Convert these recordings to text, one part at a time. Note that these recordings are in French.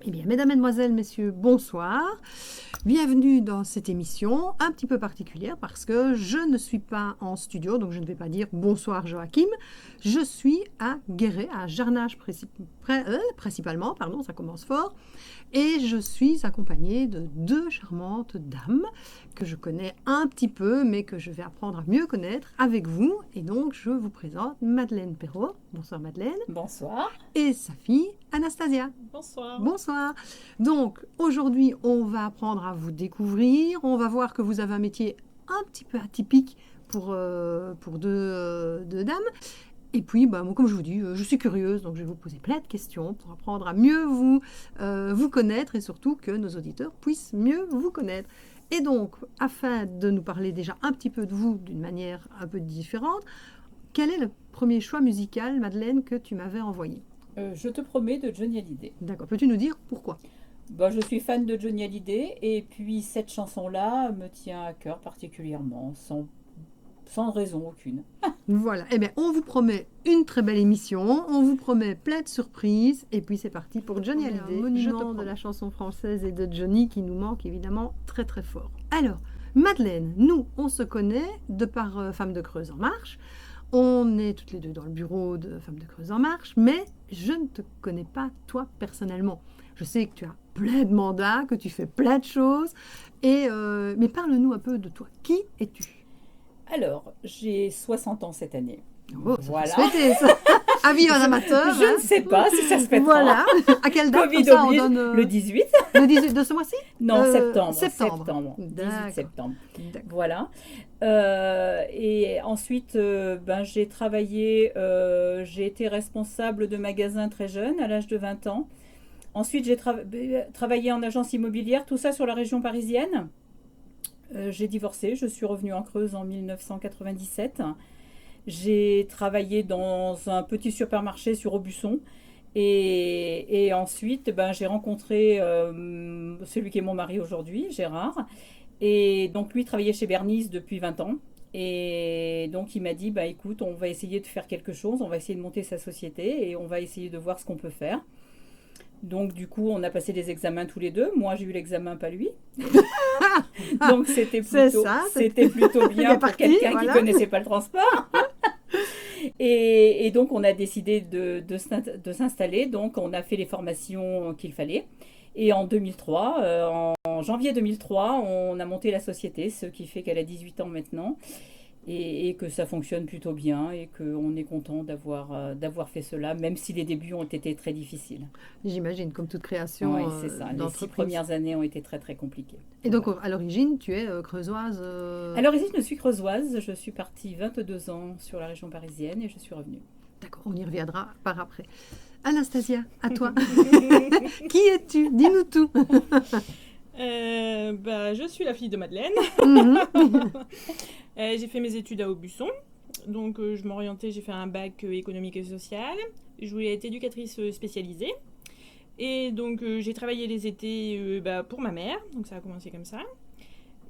Eh bien, mesdames, mesdemoiselles, messieurs, bonsoir. Bienvenue dans cette émission un petit peu particulière parce que je ne suis pas en studio, donc je ne vais pas dire bonsoir Joachim. Je suis à Guéret, à Jarnages principalement, pardon, ça commence fort. Et je suis accompagnée de deux charmantes dames que je connais un petit peu, mais que je vais apprendre à mieux connaître avec vous. Et donc, je vous présente Madeleine Perrault. Bonsoir Madeleine. Bonsoir. Et sa fille Anastasia. Bonsoir. Bonsoir. Donc, aujourd'hui, on va apprendre à vous découvrir. On va voir que vous avez un métier un petit peu atypique pour deux dames. Et puis, moi, comme je vous dis, je suis curieuse, donc je vais vous poser plein de questions pour apprendre à mieux vous connaître et surtout que nos auditeurs puissent mieux vous connaître. Et donc, afin de nous parler déjà un petit peu de vous d'une manière un peu différente, quel est le premier choix musical, Madeleine, que tu m'avais envoyé ? Je te promets de Johnny Hallyday. D'accord. Peux-tu nous dire pourquoi ? Je suis fan de Johnny Hallyday et puis cette chanson-là me tient à cœur particulièrement, sans raison aucune. Voilà. Eh bien, on vous promet une très belle émission, on vous promet plein de surprises, et puis c'est parti pour Johnny Hallyday, monument de la chanson française et de Johnny qui nous manque évidemment très très fort. Alors, Madeleine, nous, on se connaît de par Femmes de Creuse en Marche. On est toutes les deux dans le bureau de Femmes de Creuse en Marche, mais je ne te connais pas toi personnellement. Je sais que tu as plein de mandats, que tu fais plein de choses, mais parle-nous un peu de toi. Qui es-tu ? Alors, j'ai 60 ans cette année. Oh, voilà. Ça se fêter, ça. Avis aux amateurs. Je ne sais pas si ça se fêtera. Voilà. À quelle date Covid ça, oblige, on donne, le 18. Le 18 de ce mois-ci ? Non, septembre. Septembre. 18 septembre. D'accord. Voilà. Et ensuite, j'ai travaillé, j'ai été responsable de magasin très jeune, à l'âge de 20 ans. Ensuite, j'ai travaillé en agence immobilière, tout ça sur la région parisienne. J'ai divorcé, je suis revenue en Creuse en 1997. J'ai travaillé dans un petit supermarché sur Aubusson. Et ensuite, j'ai rencontré celui qui est mon mari aujourd'hui, Gérard. Et donc, lui travaillait chez Bernice depuis 20 ans. Et donc, il m'a dit, écoute, on va essayer de faire quelque chose, on va essayer de monter sa société et on va essayer de voir ce qu'on peut faire. Donc, du coup, on a passé les examens tous les deux. Moi, j'ai eu l'examen, pas lui. Donc, c'était plutôt bien pour quelqu'un qui ne connaissait pas le transport. Et donc, on a décidé de s'installer. Donc, on a fait les formations qu'il fallait. Et en 2003, en janvier 2003, on a monté la société, ce qui fait qu'elle a 18 ans maintenant. Et que ça fonctionne plutôt bien et qu'on est content d'avoir fait cela, même si les débuts ont été très difficiles. J'imagine, comme toute création. Oui, c'est ça. Les 6 premières années ont été très très compliquées. Et donc, à l'origine, tu es creusoise À l'origine, je suis creusoise. Je suis partie 22 ans sur la région parisienne et je suis revenue. D'accord, on y reviendra par après. Anastasia, à toi. Qui es-tu ? Dis-nous tout. Je suis la fille de Madeleine. J'ai fait mes études à Aubusson. Donc, je m'orientais, j'ai fait un bac économique et social. Je voulais être éducatrice spécialisée. Et donc, j'ai travaillé les étés pour ma mère. Donc, ça a commencé comme ça.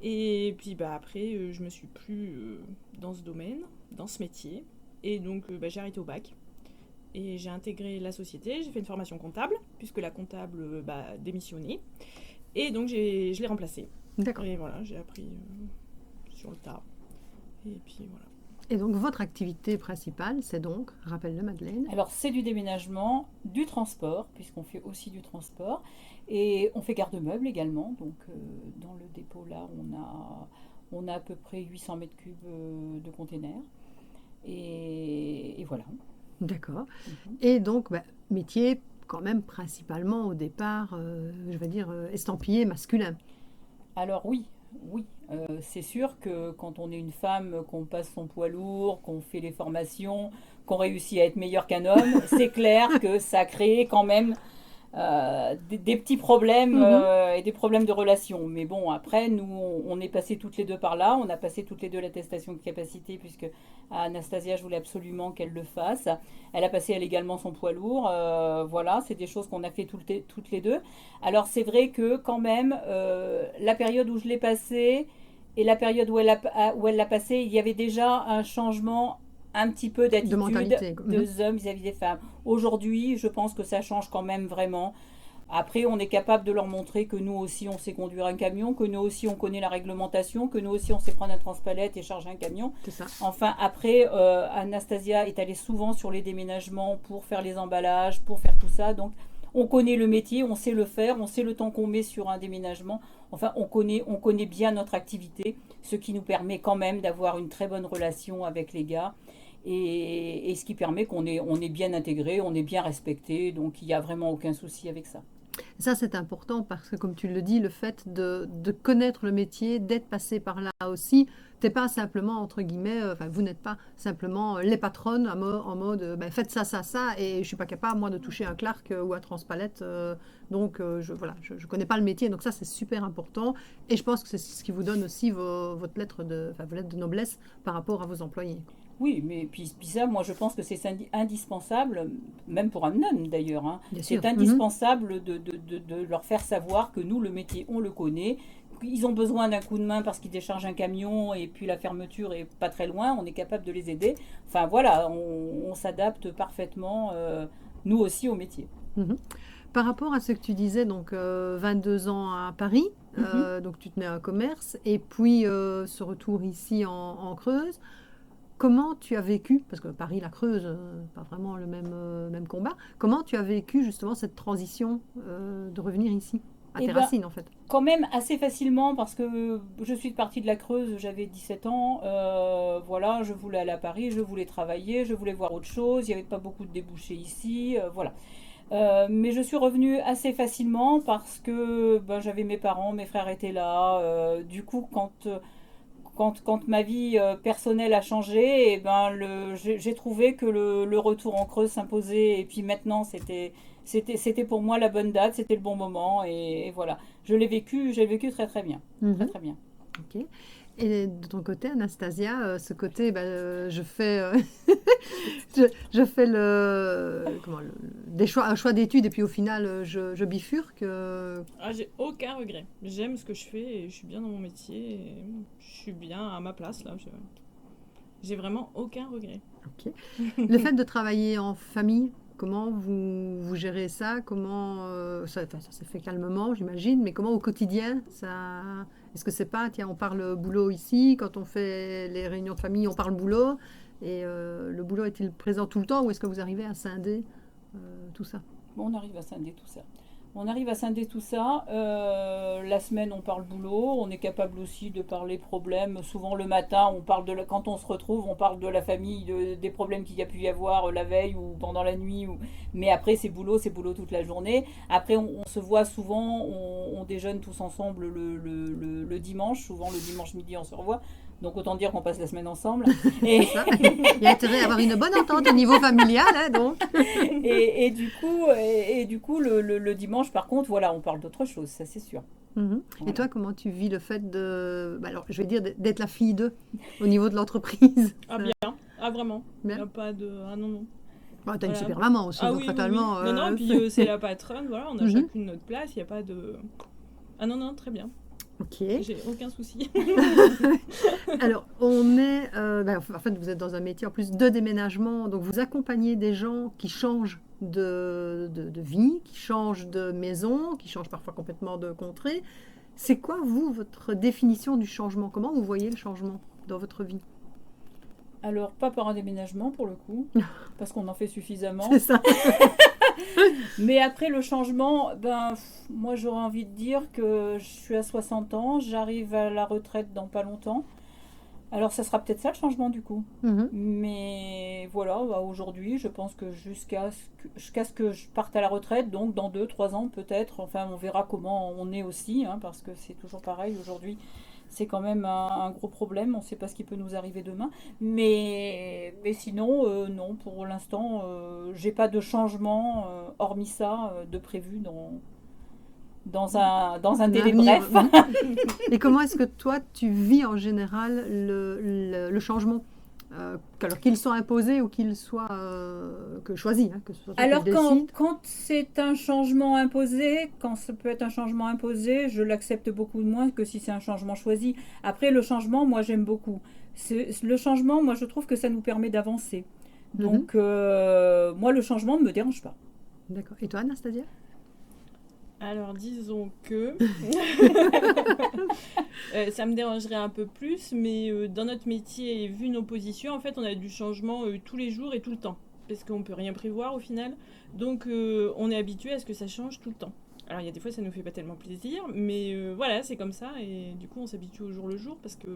Et puis, après, je me suis plus dans ce domaine, dans ce métier. Et donc, j'ai arrêté au bac. Et j'ai intégré la société. J'ai fait une formation comptable, puisque la comptable démissionnait. Et donc, je l'ai remplacée. D'accord. Et voilà, j'ai appris sur le tas. Et puis voilà. Et donc, votre activité principale, c'est donc, rappelle-le Madeleine. Alors, c'est du déménagement, du transport, puisqu'on fait aussi du transport. Et on fait garde-meubles également. Donc, dans le dépôt, là, on a à peu près 800 mètres cubes de containers. Et voilà. D'accord. Et donc, métier quand même principalement au départ, estampillé masculin. Alors oui. C'est sûr que quand on est une femme, qu'on passe son poids lourd, qu'on fait les formations, qu'on réussit à être meilleur qu'un homme, c'est clair que ça crée quand même des petits problèmes et des problèmes de relations. Mais bon, après, nous, on est passé toutes les deux par là. On a passé toutes les deux l'attestation de capacité, puisque Anastasia, je voulais absolument qu'elle le fasse. Elle a passé, elle également, son poids lourd. Voilà, c'est des choses qu'on a fait toutes les deux. Alors, c'est vrai que quand même, la période où je l'ai passée et la période où elle l'a passée, il y avait déjà un changement un petit peu d'attitude des hommes vis-à-vis des femmes. Aujourd'hui, je pense que ça change quand même vraiment. Après, on est capable de leur montrer que nous aussi, on sait conduire un camion, que nous aussi, on connaît la réglementation, que nous aussi, on sait prendre un transpalette et charger un camion. C'est ça. Enfin, après, Anastasia est allée souvent sur les déménagements pour faire les emballages, pour faire tout ça. Donc, on connaît le métier, on sait le faire, on sait le temps qu'on met sur un déménagement. Enfin, on connaît bien notre activité, ce qui nous permet quand même d'avoir une très bonne relation avec les gars. Et ce qui permet qu'on est bien intégré, on est bien respecté. Donc, il n'y a vraiment aucun souci avec ça. Ça, c'est important parce que, comme tu le dis, le fait de connaître le métier, d'être passé par là aussi, t'es pas simplement, entre guillemets, vous n'êtes pas simplement les patronnes en mode faites ça, ça, ça, et je ne suis pas capable, moi, de toucher un Clark ou un transpalette. Donc, je connais pas le métier. Donc, ça, c'est super important. Et je pense que c'est ce qui vous donne aussi vos lettres de noblesse par rapport à vos employés. Oui, mais puis ça, moi, je pense que c'est indispensable, même pour un homme d'ailleurs. Hein. C'est indispensable de leur faire savoir que nous, le métier, on le connaît. Ils ont besoin d'un coup de main parce qu'ils déchargent un camion et puis la fermeture est pas très loin. On est capable de les aider. Enfin, voilà, on s'adapte parfaitement, nous aussi, au métier. Par rapport à ce que tu disais, donc 22 ans à Paris, donc tu tenais un commerce, et puis ce retour ici en Creuse. Comment tu as vécu, parce que Paris, la Creuse, pas vraiment le même combat, comment tu as vécu justement cette transition de revenir ici, à tes racines en fait? Quand même assez facilement, parce que je suis partie de la Creuse, j'avais 17 ans, voilà, je voulais aller à Paris, je voulais travailler, je voulais voir autre chose, il n'y avait pas beaucoup de débouchés ici, voilà. Mais je suis revenue assez facilement parce que j'avais mes parents, mes frères étaient là, du coup quand ma vie personnelle a changé, j'ai trouvé que le retour en Creuse s'imposait. Et puis maintenant, c'était pour moi la bonne date, c'était le bon moment. Et voilà, j'ai vécu très très bien. Très très bien. Ok. Et de ton côté, Anastasia, ce côté, je fais un choix d'études et puis au final, je bifurque. J'ai aucun regret. J'aime ce que je fais et je suis bien dans mon métier. Et je suis bien à ma place là. J'ai vraiment aucun regret. Ok. Le fait de travailler en famille, comment vous gérez ça? Comment ça s'est fait calmement, j'imagine, mais comment au quotidien ça? Est-ce que c'est pas, tiens, on parle boulot ici, quand on fait les réunions de famille, on parle boulot, et le boulot est-il présent tout le temps, ou est-ce que vous arrivez à scinder tout ça? Bon, on arrive à scinder tout ça. La semaine, on parle boulot. On est capable aussi de parler problèmes. Souvent, le matin, quand on se retrouve, on parle de la famille, des problèmes qu'il y a pu y avoir la veille ou pendant la nuit. Mais après, c'est boulot toute la journée. Après, on se voit souvent, on déjeune tous ensemble le dimanche. Souvent, le dimanche midi, on se revoit. Donc, autant dire qu'on passe la semaine ensemble. Il y a intérêt à avoir une bonne entente au niveau familial. Hein, donc. et du coup, le dimanche, par contre, voilà, on parle d'autre chose, ça c'est sûr. Voilà. Et toi, comment tu vis le fait je vais dire d'être la fille d'eux au niveau de l'entreprise? Ah bien, vraiment. Bien. Il n'y a pas de... Ah non, non. T'as une super maman aussi, donc fatalement... Oui. Non, puis c'est la patronne, voilà, on a chacune notre place, il n'y a pas de... Ah non, très bien. Ok. J'ai aucun souci. Alors, on est... en fait, vous êtes dans un métier en plus de déménagement, donc vous accompagnez des gens qui changent de vie, qui changent de maison, qui changent parfois complètement de contrée. C'est quoi, vous, votre définition du changement? Comment vous voyez le changement dans votre vie? Alors, pas par un déménagement pour le coup, parce qu'on en fait suffisamment. C'est ça. Mais après le changement, moi j'aurais envie de dire que je suis à 60 ans, j'arrive à la retraite dans pas longtemps. Alors ça sera peut-être ça le changement du coup. Mais voilà, aujourd'hui je pense que jusqu'à ce que je parte à la retraite, donc dans 2-3 ans peut-être, enfin on verra comment on est aussi, hein, parce que c'est toujours pareil aujourd'hui. C'est quand même un gros problème, on ne sait pas ce qui peut nous arriver demain. Mais sinon, non, pour l'instant, j'ai pas de changement, hormis ça, de prévu dans un délai bref. Et comment est-ce que toi, tu vis en général le changement, alors qu'ils soient imposés ou qu'ils soient choisis, hein, que ce soit alors quand c'est un changement imposé, quand ça peut être un changement imposé, je l'accepte beaucoup moins que si c'est un changement choisi. Après le changement, moi j'aime beaucoup. Le changement, moi je trouve que ça nous permet d'avancer. Donc moi le changement ne me dérange pas. D'accord. Et toi, Anastasia? Alors disons que ça me dérangerait un peu plus, mais dans notre métier et vu nos positions, en fait, on a du changement tous les jours et tout le temps, parce qu'on peut rien prévoir au final. Donc on est habitué à ce que ça change tout le temps. Alors il y a des fois ça nous fait pas tellement plaisir, mais voilà, c'est comme ça et du coup on s'habitue au jour le jour parce que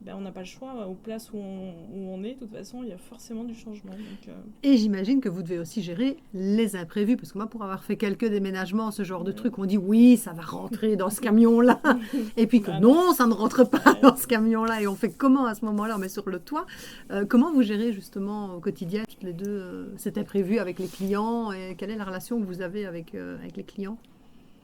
on n'a pas le choix, aux places où on est, de toute façon, il y a forcément du changement. Donc, Et j'imagine que vous devez aussi gérer les imprévus, parce que moi, pour avoir fait quelques déménagements, ce genre de truc, on dit oui, ça va rentrer dans ce camion-là, et puis que non, ça ne rentre pas dans ce camion-là, et on fait comment à ce moment-là? On met sur le toit. Comment vous gérez justement au quotidien, toutes les deux, cet imprévu avec les clients, et quelle est la relation que vous avez avec les clients?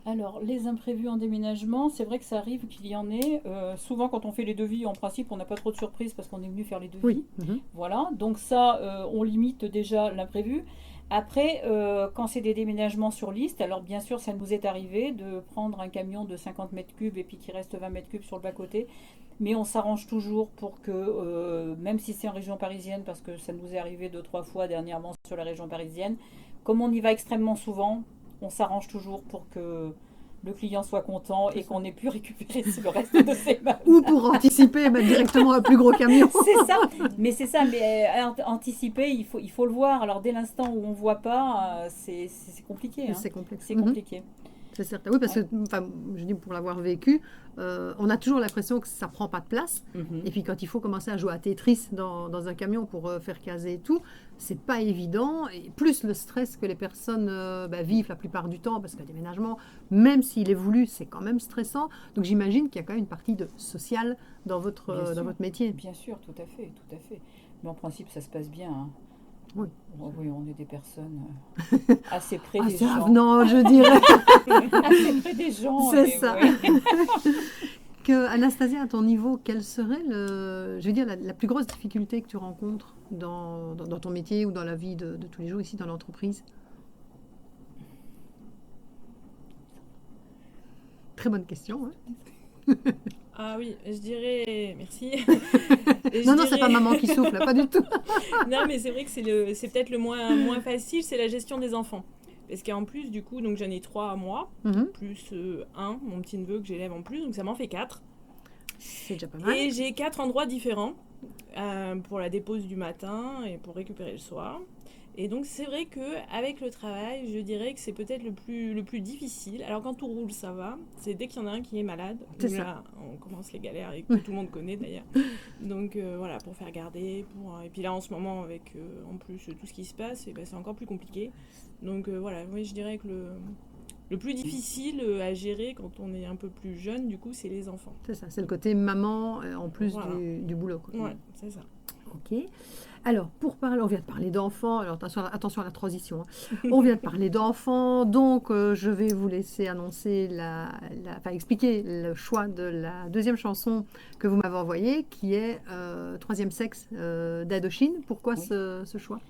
Alors, les imprévus en déménagement, c'est vrai que ça arrive qu'il y en ait. Souvent, quand on fait les devis, en principe, on n'a pas trop de surprises parce qu'on est venu faire les devis. Oui. Voilà, donc ça, on limite déjà l'imprévu. Après, quand c'est des déménagements sur liste, alors bien sûr, ça nous est arrivé de prendre un camion de 50 mètres cubes et puis qu'il reste 20 mètres cubes sur le bas-côté. Mais on s'arrange toujours pour que, même si c'est en région parisienne, parce que ça nous est arrivé 2-3 fois dernièrement sur la région parisienne, comme on y va extrêmement souvent, on s'arrange toujours pour que le client soit content et qu'on ait pu récupérer le reste de ses mains. Ou pour anticiper, mettre directement un plus gros camion. C'est ça, mais anticiper, il faut le voir. Alors dès l'instant où on ne voit pas, c'est compliqué. Hein. C'est complexe. C'est compliqué. C'est certain. Oui, parce que, je dis pour l'avoir vécu, on a toujours l'impression que ça ne prend pas de place. Et puis quand il faut commencer à jouer à Tetris dans un camion pour faire caser et tout, c'est pas évident. Et plus le stress que les personnes vivent la plupart du temps, parce qu'un déménagement, même s'il est voulu, c'est quand même stressant. Donc j'imagine qu'il y a quand même une partie de social dans votre métier. Bien sûr, tout à fait. Mais en principe, ça se passe bien. Hein. Oui. Oui, on est des personnes assez près des gens. Assez avenant, je dirais. Assez près des gens. C'est ça. Oui. Anastasia, à ton niveau, quelle serait la plus grosse difficulté que tu rencontres dans ton métier ou dans la vie de tous les jours ici dans l'entreprise? Très bonne question. Hein. Ah oui, je dirais... Merci. Non, c'est pas maman qui souffle, pas du tout. Non, mais c'est vrai que c'est peut-être le moins facile, c'est la gestion des enfants. Parce qu'en plus, du coup, donc j'en ai 3 à moi, plus mon petit neveu que j'élève en plus, donc ça m'en fait 4. C'est déjà pas mal. Et j'ai 4 endroits différents pour la dépose du matin et pour récupérer le soir. Et donc c'est vrai qu'avec le travail, je dirais que c'est peut-être le plus difficile. Alors quand tout roule, ça va. C'est dès qu'il y en a un qui est malade. Là, on commence les galères et que tout le monde connaît d'ailleurs. Donc voilà, pour faire garder. Et puis là en ce moment, avec en plus tout ce qui se passe, c'est encore plus compliqué. Donc voilà, oui, je dirais que le plus difficile à gérer quand on est un peu plus jeune, du coup, c'est les enfants. C'est ça, c'est le côté maman en plus du boulot. Quoi. Ouais, c'est ça. Ok. Alors, on vient de parler d'enfants. Alors, attention à la transition. Hein. On vient de parler d'enfants. Donc, je vais vous laisser annoncer expliquer le choix de la deuxième chanson que vous m'avez envoyée, qui est Troisième sexe d'Indochine. Pourquoi ce choix?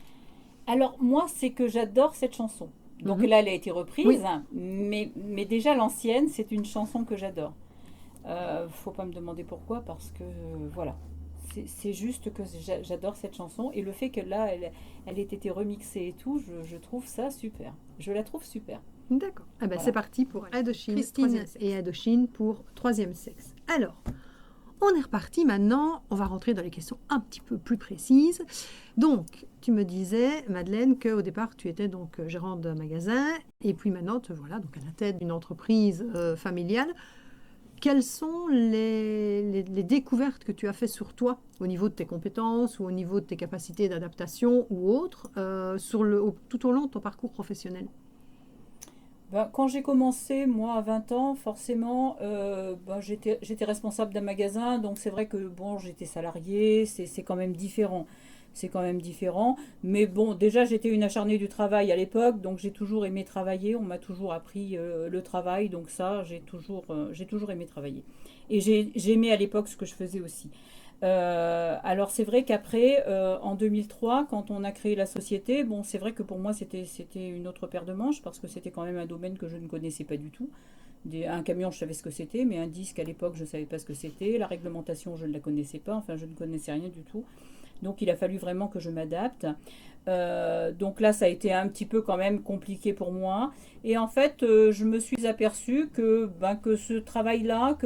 Alors, moi, c'est que j'adore cette chanson. Donc là, elle a été reprise. Mais déjà, l'ancienne, c'est une chanson que j'adore. Faut pas me demander pourquoi, parce que voilà. C'est juste que j'adore cette chanson et le fait que là, elle ait été remixée et tout, je trouve ça super. Je la trouve super. D'accord. Voilà. C'est parti pour Indochine, Christine et Indochine pour Troisième sexe. Alors, on est reparti maintenant. On va rentrer dans les questions un petit peu plus précises. Donc, tu me disais, Madeleine, qu'au départ, tu étais donc gérante d'un magasin et puis maintenant, te voilà donc à la tête d'une entreprise familiale. Quelles sont les découvertes que tu as faites sur toi, au niveau de tes compétences ou au niveau de tes capacités d'adaptation ou autres, tout au long de ton parcours professionnel? Quand j'ai commencé, moi, à 20 ans, forcément, j'étais responsable d'un magasin, donc c'est vrai que j'étais salariée, c'est quand même différent. C'est quand même différent. Mais bon, déjà, j'étais une acharnée du travail à l'époque, donc j'ai toujours aimé travailler. On m'a toujours appris le travail, donc ça, j'ai toujours aimé travailler. Et j'ai aimé à l'époque ce que je faisais aussi. Alors, c'est vrai qu'après, en 2003, quand on a créé la société, c'est vrai que pour moi, c'était une autre paire de manches, parce que c'était quand même un domaine que je ne connaissais pas du tout. Un camion, je savais ce que c'était, mais un disque, à l'époque, je ne savais pas ce que c'était. La réglementation, je ne la connaissais pas. Enfin, je ne connaissais rien du tout. Donc il a fallu vraiment que je m'adapte. Donc là, ça a été un petit peu quand même compliqué pour moi. Et en fait, je me suis aperçue que ce travail-là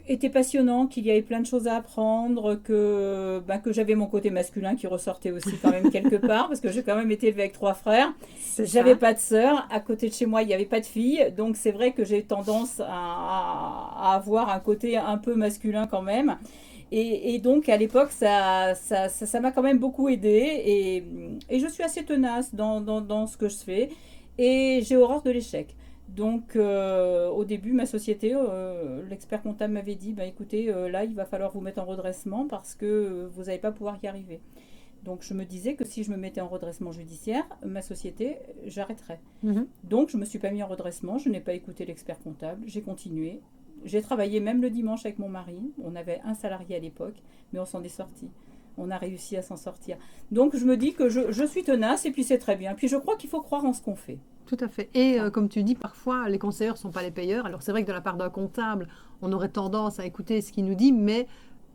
était passionnant, qu'il y avait plein de choses à apprendre, que j'avais mon côté masculin qui ressortait aussi quand même quelque part, parce que j'ai quand même été élevée avec 3 frères. J'avais pas de sœur. À côté de chez moi, il n'y avait pas de filles. Donc c'est vrai que j'ai tendance à avoir un côté un peu masculin quand même. Et donc, à l'époque, ça m'a quand même beaucoup aidée. Et je suis assez tenace dans ce que je fais. Et j'ai horreur de l'échec. Donc, au début, ma société, l'expert comptable m'avait dit, écoutez, là, il va falloir vous mettre en redressement parce que vous n'allez pas pouvoir y arriver. Donc, je me disais que si je me mettais en redressement judiciaire, ma société, j'arrêterais. Donc, je ne me suis pas mis en redressement. Je n'ai pas écouté l'expert comptable. J'ai continué. J'ai travaillé même le dimanche avec mon mari. On avait un salarié à l'époque, mais on s'en est sorti. On a réussi à s'en sortir. Donc, je me dis que je suis tenace et puis c'est très bien. Puis, je crois qu'il faut croire en ce qu'on fait. Tout à fait. Et comme tu dis, parfois, les conseillers ne sont pas les payeurs. Alors, c'est vrai que de la part d'un comptable, on aurait tendance à écouter ce qu'il nous dit, mais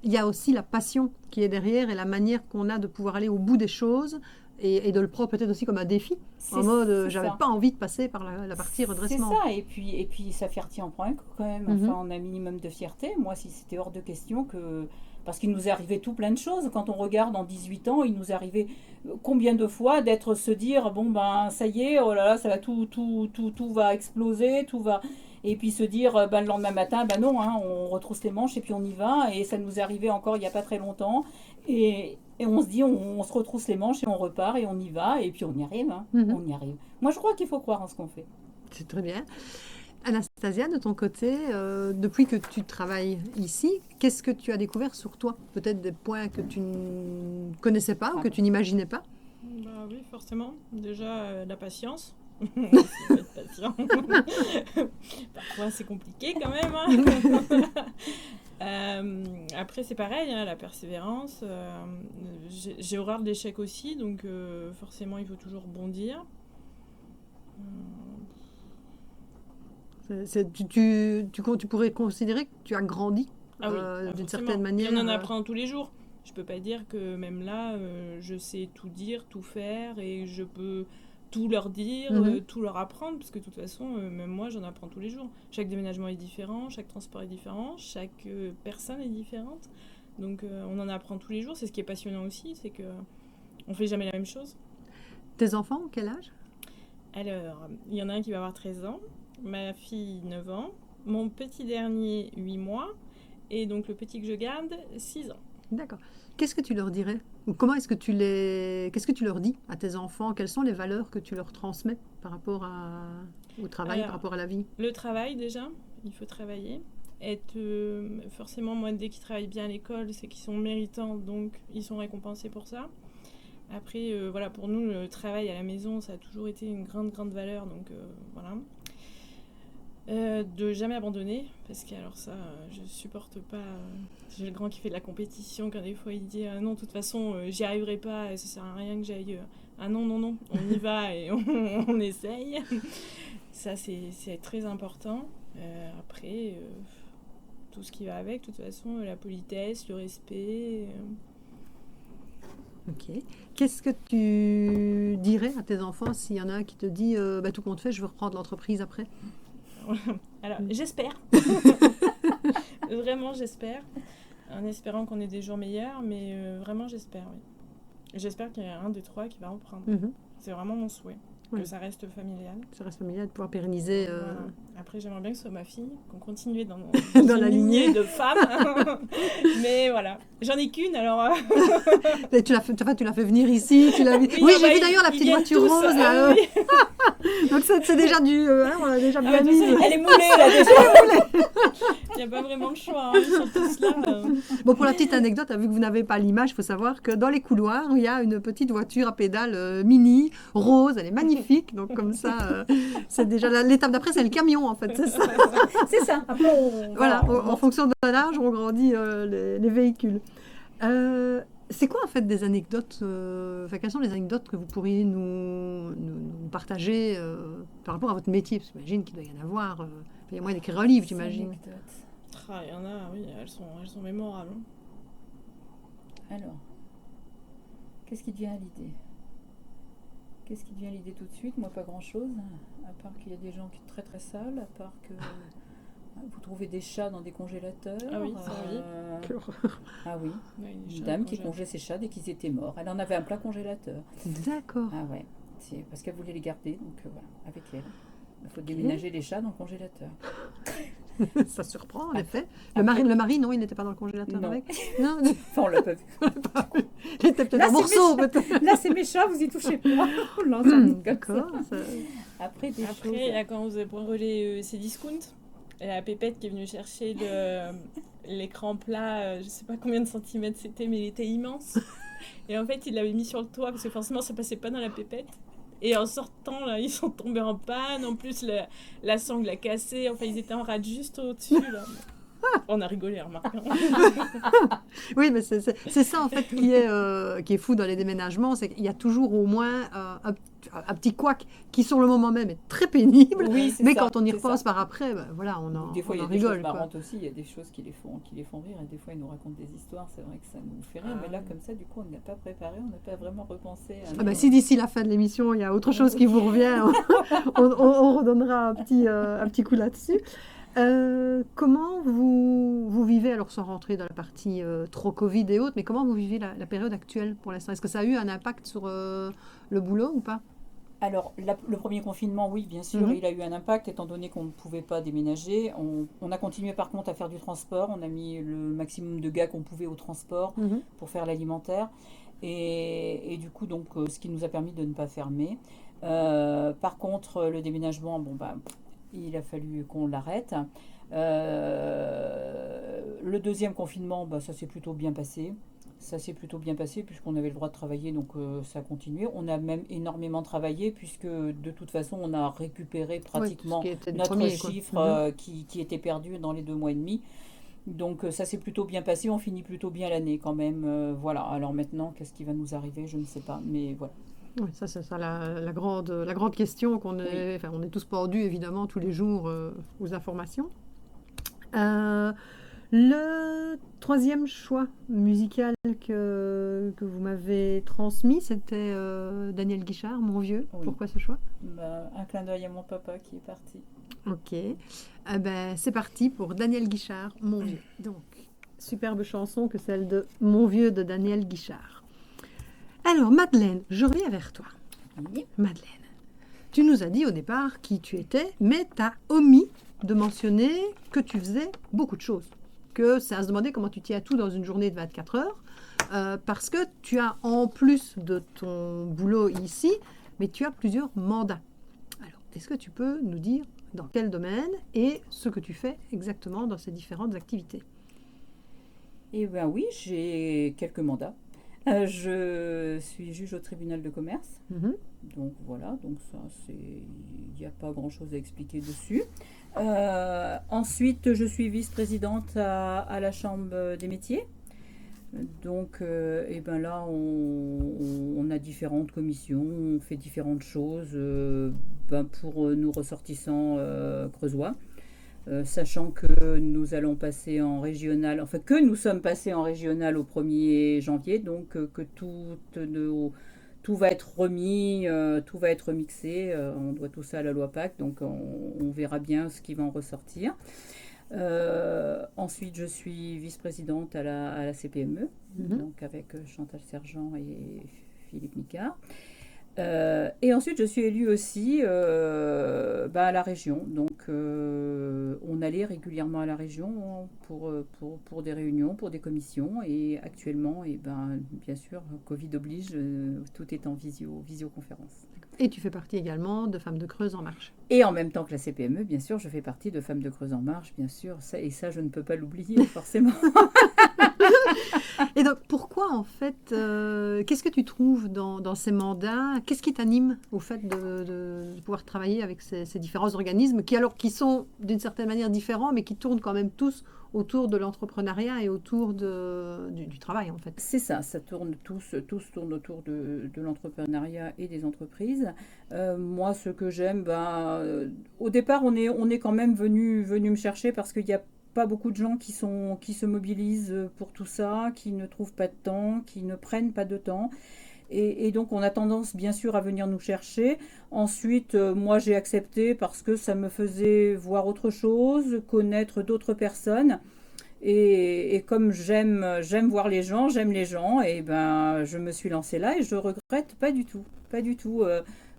il y a aussi la passion qui est derrière et la manière qu'on a de pouvoir aller au bout des choses et de le prendre peut-être aussi comme un défi. En mode, j'avais pas envie de passer par la partie redressement. C'est ça, et puis sa fierté en prend un coup quand même. Enfin, on a un minimum de fierté. Moi, si c'était hors de question que... Parce qu'il nous est arrivé tout plein de choses. Quand on regarde en 18 ans, il nous est arrivé combien de fois se dire, ça y est, oh là là, ça va tout va exploser, tout va... Et puis se dire, le lendemain matin, non, on retrousse les manches et puis on y va. Et ça nous est arrivé encore il n'y a pas très longtemps. Et on se dit, on se retrousse les manches et on repart et on y va. Et puis on y arrive, on y arrive. Moi, je crois qu'il faut croire en ce qu'on fait. C'est très bien. Anastasia, de ton côté, depuis que tu travailles ici, qu'est-ce que tu as découvert sur toi? Peut-être des points que tu ne connaissais pas ou que tu n'imaginais pas? Oui, forcément. Déjà, la patience. Il faut être patient. Parfois, c'est compliqué quand même. Après, c'est pareil, la persévérance. J'ai horreur de l'échec aussi, donc forcément, il faut toujours bondir. Tu pourrais considérer que tu as grandi d'une certaine manière. On en apprend tous les jours. Je peux pas dire que même là, je sais tout dire, tout faire et je peux tout leur dire, tout leur apprendre, parce que de toute façon, même moi, j'en apprends tous les jours. Chaque déménagement est différent, chaque transport est différent, chaque personne est différente. Donc, on en apprend tous les jours. C'est ce qui est passionnant aussi, c'est que on fait jamais la même chose. Tes enfants, quel âge? Alors, il y en a un qui va avoir 13 ans, ma fille 9 ans, mon petit dernier 8 mois, et donc le petit que je garde 6 ans. D'accord. Qu'est-ce que tu leur dirais? Ou qu'est-ce que tu leur dis à tes enfants? Quelles sont les valeurs que tu leur transmets par rapport au travail, par rapport à la vie? Le travail, déjà, il faut travailler. Forcément, moi, dès qu'ils travaillent bien à l'école, c'est qu'ils sont méritants, donc ils sont récompensés pour ça. Après, pour nous, le travail à la maison, ça a toujours été une grande, grande valeur, donc voilà. De jamais abandonner, parce que alors ça, je supporte pas. J'ai le grand qui fait de la compétition, quand des fois il dit non, de toute façon, j'y arriverai pas, et ça sert à rien que j'aille. Non, on y va et on essaye. Ça, c'est très important. Après, tout ce qui va avec, de toute façon, la politesse, le respect. Ok. Qu'est-ce que tu dirais à tes enfants s'il y en a un qui te dit tout compte fait, je veux reprendre l'entreprise après? Alors, j'espère. Vraiment, j'espère. En espérant qu'on ait des jours meilleurs, mais vraiment, j'espère, oui. J'espère qu'il y a un des 3 qui va reprendre. C'est vraiment mon souhait. Que ça reste familial. Ça reste familial, de pouvoir pérenniser. Voilà. Après, j'aimerais bien que ce soit ma fille, qu'on continue dans la lignée de femmes. Mais voilà, j'en ai qu'une, alors... Tu l'as fait venir ici, j'ai vu d'ailleurs la petite voiture rose, là. Oui. Donc c'est déjà on l'a déjà bien mis. Elle est moulée, là, déjà. Il n'y a pas vraiment le choix, sur tout cela. Bon, pour la petite anecdote, vu que vous n'avez pas l'image, il faut savoir que dans les couloirs, il y a une petite voiture à pédales mini, rose, elle est magnifique. Donc comme ça, c'est déjà l'étape d'après, c'est le camion, en fait, c'est ça. C'est ça. Après, en fonction de l'âge, on grandit les véhicules. C'est quoi en fait des anecdotes quelles sont les anecdotes que vous pourriez nous partager par rapport à votre métier? Parce que j'imagine qu'il doit y en avoir. Il y a moyen d'écrire un livre, j'imagine. Il y en a, oui, elles sont mémorables. Alors, Qu'est-ce qui te vient à l'idée? Qu'est-ce qui te vient à l'idée tout de suite? Moi, pas grand-chose, à part qu'il y a des gens qui sont très très sales, à part que vous trouvez des chats dans des congélateurs. Ah oui, ça oui. Quelle horreur. Ah oui, Ouais, les une chats dame qui congèlent. congelait ses chats dès qu'ils étaient morts. Elle en avait un plat congélateur. D'accord. Ah ouais, c'est parce qu'elle voulait les garder, donc voilà, avec elle. Il faut déménager les chats dans le congélateur. Ça surprend, en effet. Le mari, non, il n'était pas dans le congélateur Non. avec. Non, Enfin, on l'a pas vu. il était peut-être Là, en c'est morceaux, méchant. peut-être. Là, c'est mes chats, vous y touchez pas. On lance un truc comme D'accord. ça. Après, des Après, choses. là, quand vous avez brûlé ces discounts, il y a la Pépette qui est venue chercher l'écran plat, je sais pas combien de centimètres c'était, mais il était immense. Et en fait, il l'avait mis sur le toit parce que forcément, ça passait pas dans la Pépette. Et en sortant, là, ils sont tombés en panne. En plus, la sangle a cassé. Enfin, ils étaient en rade juste au-dessus, là. On a rigolé, remarque. Oui, mais c'est ça, en fait, qui est fou dans les déménagements, c'est qu'il y a toujours au moins un petit couac qui, sur le moment même, est très pénible. Oui, c'est Mais ça, quand on y c'est repense ça. par après, ben, voilà, on en Des fois, il y a des rigole. choses Quoi. marrantes aussi. Il y a des choses qui les font rire. Et des fois, ils nous racontent des histoires. C'est vrai que ça nous fait rire. Ah. Mais là, comme ça, du coup, on n'a pas préparé. On n'a pas vraiment repensé. Ah ben, si d'ici la fin de l'émission, il y a autre chose qui vous revient, on redonnera un petit coup là-dessus. Comment vous vivez, alors sans rentrer dans la partie trop Covid et autres, mais comment vous vivez la période actuelle pour l'instant? Est-ce que ça a eu un impact sur le boulot ou pas? Alors, le premier confinement, oui, bien sûr, il a eu un impact, étant donné qu'on ne pouvait pas déménager. On a continué par contre à faire du transport. On a mis le maximum de gars qu'on pouvait au transport pour faire l'alimentaire. Et du coup, donc, ce qui nous a permis de ne pas fermer. Par contre, le déménagement, bon, bah, il a fallu qu'on l'arrête. Le deuxième confinement, bah, ça s'est plutôt bien passé. Ça s'est plutôt bien passé puisqu'on avait le droit de travailler, donc ça a continué. On a même énormément travaillé puisque de toute façon, on a récupéré pratiquement notre chiffre qui était perdu dans les 2 mois et demi. Donc ça s'est plutôt bien passé, on finit plutôt bien l'année quand même. Voilà, alors maintenant, qu'est-ce qui va nous arriver? Je ne sais pas, mais voilà. Oui, ça c'est ça la grande question qu'on est, enfin, on est tous pendus évidemment tous les jours aux informations. Le troisième choix musical que vous m'avez transmis, c'était Daniel Guichard, Mon Vieux. Oui. Pourquoi ce choix? Bah, un clin d'œil à mon papa qui est parti. Ok, ben, c'est parti pour Daniel Guichard, Mon Vieux. Donc, superbe chanson que celle de Mon Vieux de Daniel Guichard. Alors, Madeleine, je reviens vers toi. Oui. Madeleine, tu nous as dit au départ qui tu étais, mais tu as omis de mentionner que tu faisais beaucoup de choses. Que c'est à se demander comment tu tiens à tout dans une journée de 24 heures, parce que tu as, en plus de ton boulot ici, mais tu as plusieurs mandats. Alors, est-ce que tu peux nous dire dans quel domaine et ce que tu fais exactement dans ces différentes activités? Eh bien oui, j'ai quelques mandats. Je suis juge au tribunal de commerce. Donc voilà, donc ça, il n'y a pas grand-chose à expliquer dessus. Ensuite, je suis vice-présidente à la Chambre des métiers. Donc, et ben là, on a différentes commissions, on fait différentes choses pour nos ressortissants creusois. Sachant que nous allons passer en régional, enfin que nous sommes passés en régional au 1er janvier, donc que tout va être remis, tout va être remixé, on doit tout ça à la loi Pacte, donc on verra bien ce qui va en ressortir. Ensuite, je suis vice-présidente à la CPME, donc avec Chantal Sergent et Philippe Nicard. Et ensuite, je suis élue aussi à la région. Donc, on allait régulièrement à la région pour des réunions, pour des commissions. Et actuellement, bien sûr, Covid oblige, tout est en visioconférence. Et tu fais partie également de Femmes de Creuse en Marche. Et en même temps que la CPME, bien sûr, je fais partie de Femmes de Creuse en Marche, bien sûr. Et ça, je ne peux pas l'oublier, forcément. Et donc, pourquoi, en fait, qu'est-ce que tu trouves dans ces mandats? Qu'est-ce qui t'anime au fait de pouvoir travailler avec ces différents organismes qui sont d'une certaine manière différents, mais qui tournent quand même tous autour de l'entrepreneuriat et autour du travail, en fait? C'est ça tourne tous tournent autour de l'entrepreneuriat et des entreprises. Moi, ce que j'aime, au départ, on est quand même venu me chercher parce qu'il y a pas beaucoup de gens qui se mobilisent pour tout ça, qui ne trouvent pas de temps, qui ne prennent pas de temps. Et donc, on a tendance, bien sûr, à venir nous chercher. Ensuite, moi, j'ai accepté parce que ça me faisait voir autre chose, connaître d'autres personnes. Et comme j'aime voir les gens, j'aime les gens, et ben, je me suis lancée là et je regrette pas du tout. Pas du tout.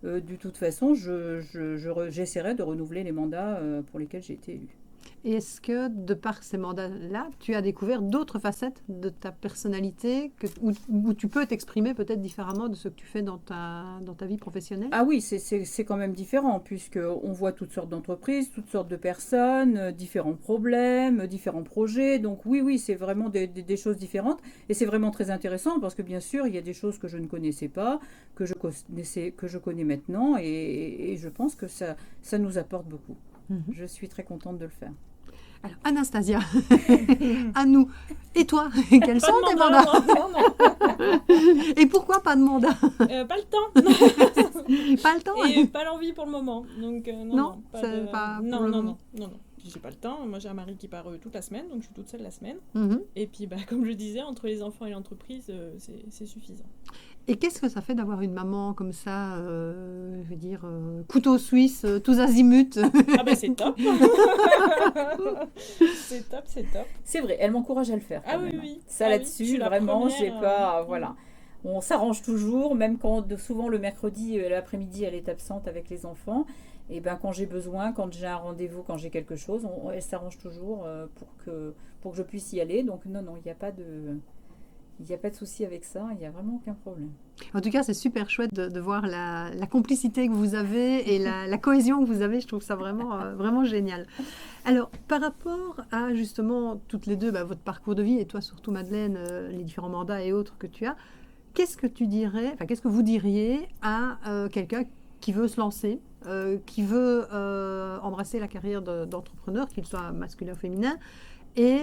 De toute façon, j'essaierai de renouveler les mandats pour lesquels j'ai été élue. Et est-ce que, de par ces mandats-là, tu as découvert d'autres facettes de ta personnalité où tu peux t'exprimer peut-être différemment de ce que tu fais dans ta vie professionnelle? Ah oui, c'est quand même différent, puisqu'on voit toutes sortes d'entreprises, toutes sortes de personnes, différents problèmes, différents projets. Donc oui, c'est vraiment des choses différentes. Et c'est vraiment très intéressant, parce que bien sûr, il y a des choses que je ne connaissais pas, que je connais maintenant, et je pense que ça nous apporte beaucoup. Je suis très contente de le faire. Alors, Anastasia, à nous. Et toi, quels sont tes mandats? Non. Et pourquoi pas de mandat? Pas le temps. Pas le temps? Et pas l'envie pour le moment. Donc, non, non. J'ai pas le temps. Moi, j'ai un mari qui part toute la semaine, donc je suis toute seule la semaine. Et puis, comme je disais, entre les enfants et l'entreprise, c'est suffisant. Et qu'est-ce que ça fait d'avoir une maman comme ça, je veux dire, couteau suisse, tous azimuts? Ah ben c'est top. C'est top. C'est vrai, elle m'encourage à le faire. Ah oui. Ça là-dessus, vraiment, j'ai pas... voilà. On s'arrange toujours, même quand souvent le mercredi, l'après-midi, elle est absente avec les enfants. Et ben quand j'ai besoin, quand j'ai un rendez-vous, quand j'ai quelque chose, elle s'arrange toujours pour que je puisse y aller. Donc non, il n'y a pas de souci avec ça, il n'y a vraiment aucun problème. En tout cas, c'est super chouette de voir la complicité que vous avez et la cohésion que vous avez. Je trouve ça vraiment génial. Alors, par rapport à justement toutes les deux, votre parcours de vie et toi surtout Madeleine, les différents mandats et autres que tu as, qu'est-ce que vous diriez à quelqu'un qui veut se lancer, qui veut embrasser la carrière d'entrepreneur, qu'il soit masculin ou féminin? Et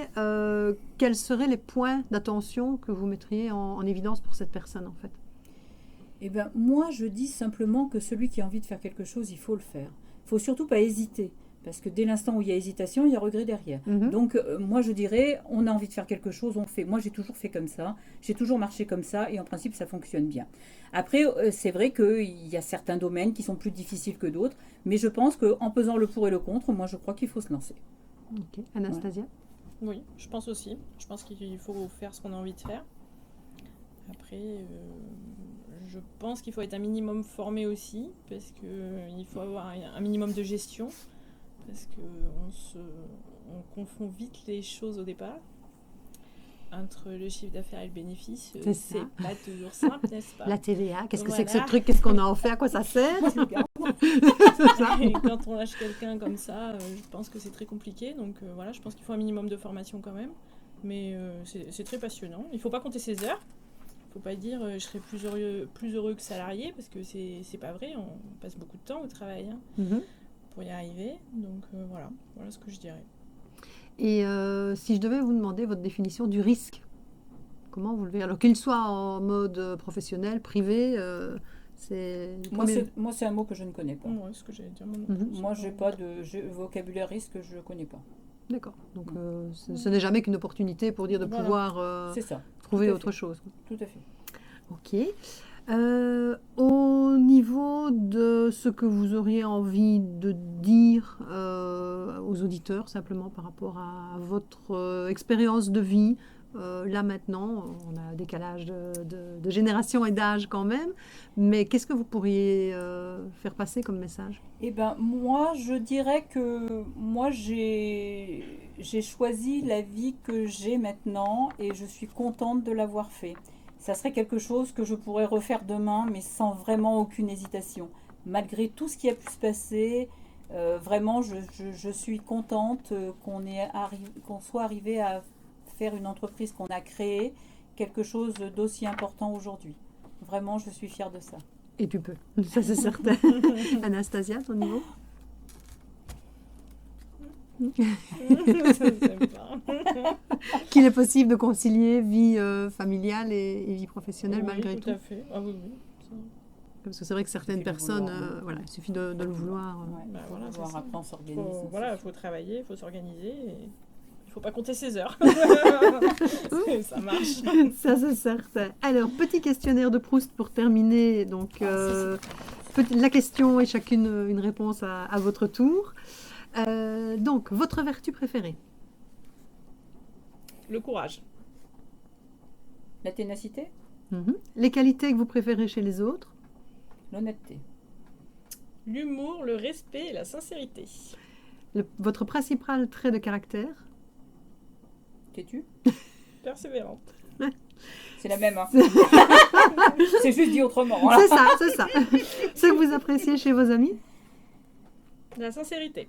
quels seraient les points d'attention que vous mettriez en évidence pour cette personne, en fait? Eh bien, moi, je dis simplement que celui qui a envie de faire quelque chose, il faut le faire. Il ne faut surtout pas hésiter, parce que dès l'instant où il y a hésitation, il y a regret derrière. Donc, moi, je dirais, on a envie de faire quelque chose, on le fait. Moi, j'ai toujours fait comme ça, j'ai toujours marché comme ça, et en principe, ça fonctionne bien. Après, c'est vrai qu'il y a certains domaines qui sont plus difficiles que d'autres, mais je pense qu'en pesant le pour et le contre, moi, je crois qu'il faut se lancer. Ok. Anastasia? Oui, je pense aussi. Je pense qu'il faut faire ce qu'on a envie de faire. Après, je pense qu'il faut être un minimum formé aussi, parce qu'il faut avoir un minimum de gestion, parce qu'on confond vite les choses au départ. Entre le chiffre d'affaires et le bénéfice, c'est pas toujours simple, n'est-ce pas? La TVA, qu'est-ce que c'est que ce truc? Qu'est-ce qu'on a en fait? À quoi ça sert? Et quand on lâche quelqu'un comme ça, je pense que c'est très compliqué. Donc voilà, je pense qu'il faut un minimum de formation quand même. Mais c'est très passionnant. Il ne faut pas compter ses heures. Il ne faut pas dire je serai plus heureux que salarié, parce que c'est pas vrai. On passe beaucoup de temps au travail pour y arriver. Donc voilà ce que je dirais. Et si je devais vous demander votre définition du risque, comment vous le verrez? Alors qu'il soit en mode professionnel, privé, Moi, c'est un mot que je ne connais pas. Ouais, ce que j'allais dire. Moi, j'ai pas de vocabulaire risque, je ne connais pas. D'accord. Donc, ce n'est jamais qu'une opportunité pour dire de pouvoir trouver autre chose. Tout à fait. Ok. Au niveau de ce que vous auriez envie de dire aux auditeurs, simplement par rapport à votre expérience de vie, là maintenant, on a un décalage de génération et d'âge quand même, mais qu'est-ce que vous pourriez faire passer comme message? Eh bien, moi, je dirais que moi, j'ai choisi la vie que j'ai maintenant et je suis contente de l'avoir fait. Ça serait quelque chose que je pourrais refaire demain, mais sans vraiment aucune hésitation. Malgré tout ce qui a pu se passer, vraiment, je suis contente qu'on soit arrivé à faire une entreprise qu'on a créée, quelque chose d'aussi important aujourd'hui. Vraiment, je suis fière de ça. Et tu peux, ça c'est certain. Anastasia, ton niveau? Qu'il est possible de concilier vie familiale et vie professionnelle malgré tout. Tout à fait. Ah oui. Parce que c'est vrai que certaines personnes, il suffit de le vouloir. Après, on s'organise. Il faut travailler, il faut s'organiser. Il faut pas compter ses heures. Ça marche. Ça, c'est certain. Alors, petit questionnaire de Proust pour terminer. Donc, la question et chacune une réponse à votre tour. Donc, votre vertu préférée? Le courage. La ténacité, Les qualités que vous préférez chez les autres? l'honnêteté, L'humour, le respect et la sincérité. Votre principal trait de caractère? t'es-tu? Persévérante. C'est la même, hein. C'est juste dit autrement. Hein. C'est ça. Ce que vous appréciez chez vos amis? La sincérité.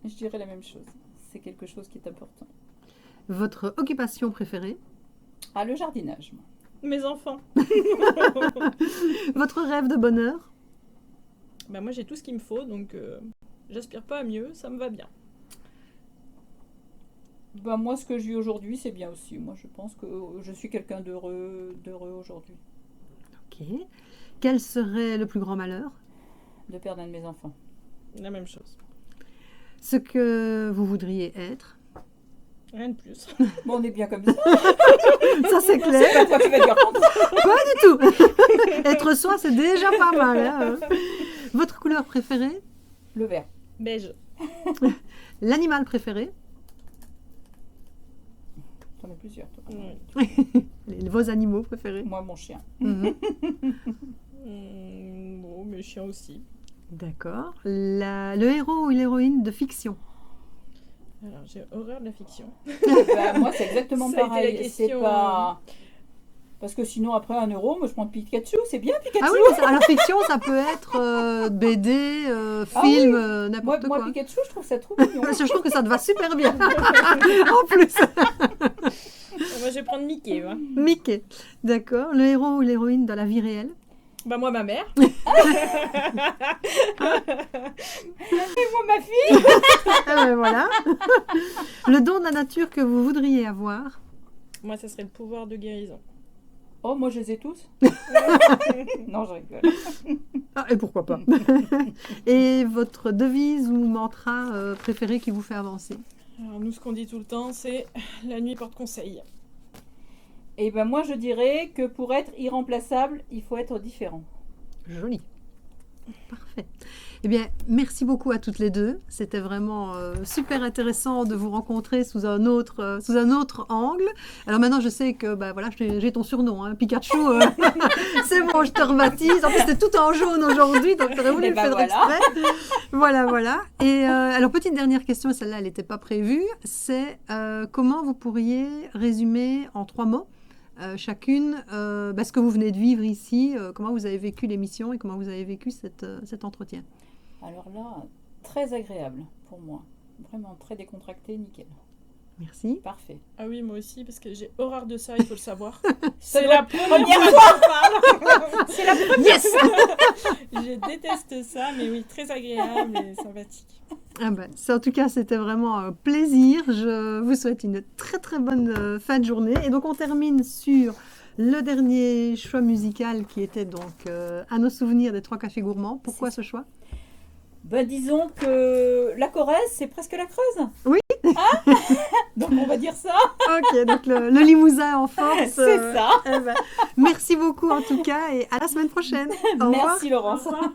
Je dirais la même chose. C'est quelque chose qui est important. Votre occupation préférée? Ah, le jardinage. Moi. Mes enfants. Votre rêve de bonheur? Bah moi j'ai tout ce qu'il me faut, donc j'aspire pas à mieux, ça me va bien. Bah, moi, ce que je vis aujourd'hui, c'est bien aussi. Moi, je pense que je suis quelqu'un d'heureux aujourd'hui. Ok. Quel serait le plus grand malheur? De perdre un de mes enfants. La même chose. Ce que vous voudriez être? Rien de plus. Bon, on est bien comme ça. Ça, c'est clair. C'est pas toi qui vas dire contre. Pas du tout. Être soi, c'est déjà pas mal. Hein. Votre couleur préférée? Le vert. Beige. L'animal préféré? T'en as plusieurs, toi. Vos animaux préférés? Moi, mon chien. Mhm. Bon, mes chiens aussi. D'accord. Le héros ou l'héroïne de fiction? Alors j'ai horreur de la fiction. Bah, moi, c'est exactement Ça a été pareil. la question, C'est pas... Parce que sinon, après 1 euro, moi, je prends Pikachu. C'est bien, Pikachu. Ah oui, mais alors fiction, ça peut être BD, film, n'importe Moi, quoi. Pikachu, je trouve ça trop mignon. Je trouve que ça te va super bien. En plus. Moi je vais prendre Mickey. Hein. Mickey. D'accord. Le héros ou l'héroïne de la vie réelle? Bah moi ma mère. Et moi, ma fille. Ah ben voilà. Le don de la nature que vous voudriez avoir? Moi ça serait le pouvoir de guérison. Oh, moi, je les ai tous. Non, je rigole. Ah, et pourquoi pas. Et votre devise ou mantra préféré qui vous fait avancer? Alors nous ce qu'on dit tout le temps c'est la nuit porte conseil. Et ben moi, je dirais que pour être irremplaçable, il faut être différent. Joli. Parfait. Eh bien, merci beaucoup à toutes les deux. C'était vraiment super intéressant de vous rencontrer sous un autre angle. Alors maintenant, je sais que bah, voilà, j'ai ton surnom, hein, Pikachu. C'est bon, je te rebaptise. En plus, c'était tout en jaune aujourd'hui, donc tu aurais voulu Et le ben faire voilà. exprès. Voilà. Et alors, petite dernière question, celle-là, elle n'était pas prévue. C'est comment vous pourriez résumer en 3 mots chacune, ce que vous venez de vivre ici, comment vous avez vécu l'émission et comment vous avez vécu cet entretien. Alors là, très agréable pour moi. Vraiment très décontracté, nickel. Merci. Parfait. Ah oui moi aussi parce que j'ai horreur de ça, il faut le savoir. C'est la première fois. C'est la première. Yes. Je déteste ça, mais oui, très agréable et sympathique. Ah ben, en tout cas, c'était vraiment un plaisir. Je vous souhaite une très très bonne fin de journée. Et donc, on termine sur le dernier choix musical qui était donc à nos souvenirs des 3 cafés gourmands. Pourquoi ce choix? Ben, disons que la Corrèze, c'est presque la Creuse. Oui. Hein. Donc on va dire ça. Ok, donc le Limousin en force. C'est ça. Merci beaucoup en tout cas et à la semaine prochaine. Au revoir. Merci Laurence. Au revoir.